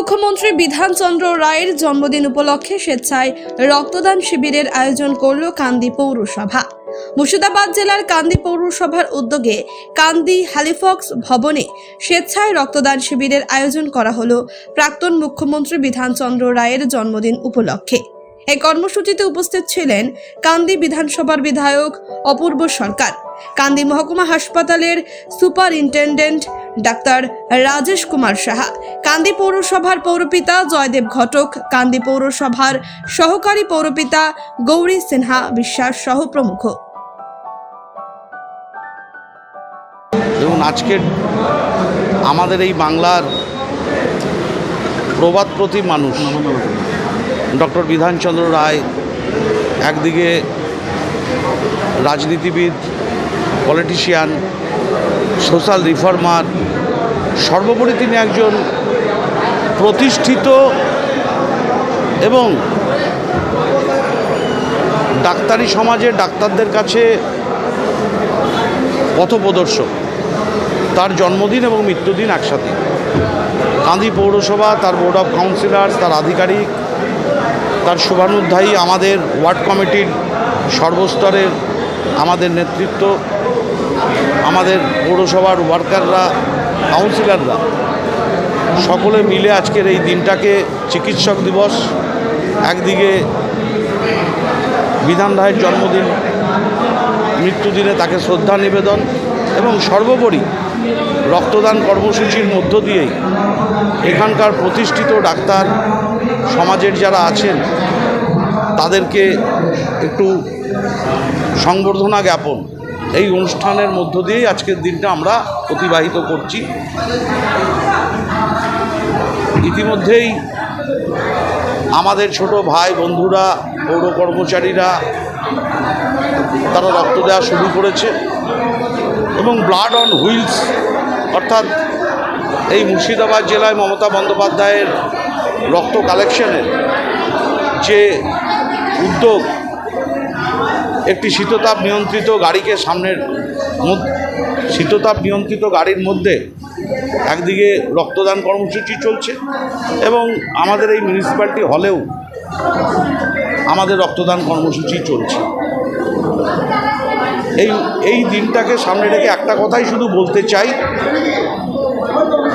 মুখ্যমন্ত্রী বিধানচন্দ্র রায়ের জন্মদিন উপলক্ষে স্বেচ্ছায় রক্তদান শিবিরের আয়োজন করল কান্দি পৌরসভা। মুর্শিদাবাদ জেলার কান্দি পৌরসভার উদ্যোগে কান্দি হ্যালিফক্স ভবনে স্বেচ্ছায় রক্তদান শিবিরের আয়োজন করা হলো প্রাক্তন মুখ্যমন্ত্রী বিধানচন্দ্র রায়ের জন্মদিন উপলক্ষে। এই কর্মসূচিতে উপস্থিত ছিলেন কান্দি বিধানসভার বিধায়ক অপূর্ব সরকার, কান্দি মহকুমা হাসপাতালের সুপারিনটেন্ডেন্ট ডাক্তার রাজেশ কুমার সাহা, কান্দি পৌরসভার পৌরপিতা জয়দেব ঘটক, কান্দি পৌরসভার সহকারী পৌরপিতা গৌরী সিনহা বিশ্বাস সহ প্রমুখ। দেখুন, আজকের আমাদের এই বাংলার প্রবাদ প্রতি মানুষ ডক্টর বিধানচন্দ্র রায় একদিকে রাজনীতিবিদ, পলিটিশিয়ান, সোশ্যাল রিফর্মার, সর্বোপরি তিনি একজন প্রতিষ্ঠিত এবং ডাক্তারি সমাজে ডাক্তারদের কাছে পথপ্রদর্শক। তার জন্মদিন এবং মৃত্যুদিন একসাথে। কান্দি পৌরসভা, তার বোর্ড অফ কাউন্সিলর্স, তার আধিকারিক, তার শুভানুধ্যায়ী, আমাদের ওয়ার্ড কমিটির সর্বস্তরের আমাদের নেতৃত্ব, আমাদের পৌরসভার ওয়ার্কাররা, কাউন্সিলররা সকলে মিলে আজকের এই দিনটাকে চিকিৎসক দিবস, একদিকে বিধান রায়ের জন্মদিন, মৃত্যুদিনে তাকে শ্রদ্ধা নিবেদন এবং সর্বোপরি রক্তদান কর্মসূচির মধ্য দিয়েই এখানকার প্রতিষ্ঠিত ডাক্তার সমাজের যারা আছেন তাদেরকে একটু সংবর্ধনা জ্ঞাপন, এই অনুষ্ঠানের মধ্য দিয়েই আজকের দিনটা আমরা অতিবাহিত করছি। ইতিমধ্যেই আমাদের ছোট ভাই বন্ধুরা, পৌর কর্মচারীরা তারা রক্ত দেওয়া শুরু করেছে এবং ব্লাড অন হুইলস অর্থাৎ এই মুর্শিদাবাদ জেলায় মমতা বন্দ্যোপাধ্যায়ের রক্ত কালেকশনের যে উদ্যোগ, একটি শীততাপ নিয়ন্ত্রিত গাড়িকে শীততাপ নিয়ন্ত্রিত গাড়ির মধ্যে একদিকে রক্তদান কর্মসূচি চলছে এবং আমাদের এই মিউনিসিপ্যালিটি হলেও আমাদের রক্তদান কর্মসূচি চলছে। এই দিনটাকে সামনে রেখে একটা কথাই শুধু বলতে চাই,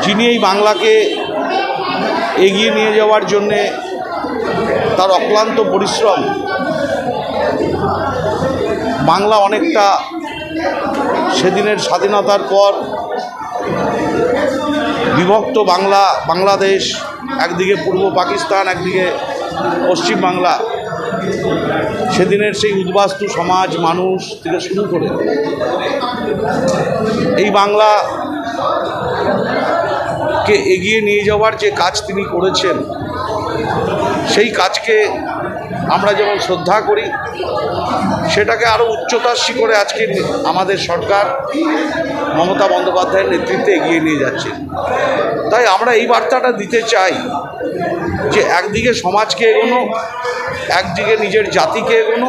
যিনি এই বাংলাকে এগিয়ে নিয়ে যাওয়ার জন্যে তার অক্লান্ত পরিশ্রম, বাংলা অনেকটা সেদিনের স্বাধীনতার পর বিভক্ত বাংলাদেশ, একদিকে পূর্ব পাকিস্তান, একদিকে পশ্চিম বাংলা, সেদিনের সেই উদ্বাস্তু সমাজ মানুষ থেকে শুরু করে এই বাংলাকে এগিয়ে নিয়ে যাওয়ার যে কাজ তিনি করেছেন, সেই কাজকে আমরা যেমন শ্রদ্ধা করি, সেটাকে আরও উচ্চতার শিখরে আজকে আমাদের সরকার মমতা বন্দ্যোপাধ্যায়ের নেতৃত্বে এগিয়ে নিয়ে যাচ্ছে। তাই আমরা এই বার্তাটা দিতে চাই যে একদিকে সমাজকে এগোনো, একদিকে নিজের জাতিকে এগোনো,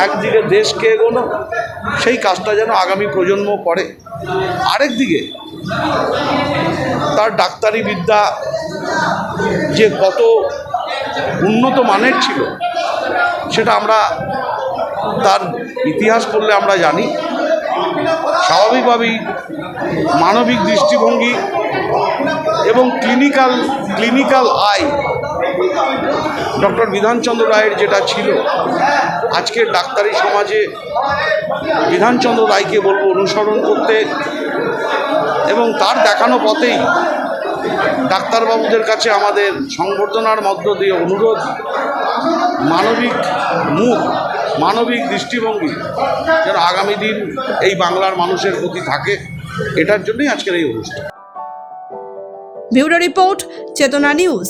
একদিকে দেশকে এগোনো, সেই কাজটা যেন আগামী প্রজন্ম করে। আরেকদিকে তার ডাক্তারি বিদ্যা যে কত উন্নত মানের ছিল সেটা আমরা তার ইতিহাস পড়লে আমরা জানি। স্বাভাবিকভাবেই মানবিক দৃষ্টিভঙ্গি এবং ক্লিনিক্যাল আই ডক্টর বিধানচন্দ্র রায়ের যেটা ছিল, আজকের ডাক্তারি সমাজে বিধানচন্দ্র রায়কে বলবো অনুসরণ করতে এবং তার দেখানো পথেই ডাক্তারবাবুদের কাছে আমাদের সংবর্ধনার মধ্য দিয়ে অনুরোধ, মানবিক মুখ, মানবিক দৃষ্টিভঙ্গি যেন আগামী দিন এই বাংলার মানুষের প্রতি থাকে, এটার জন্যই আজকের এই অনুষ্ঠান। ব্যুরো রিপোর্ট, চেতনা নিউজ।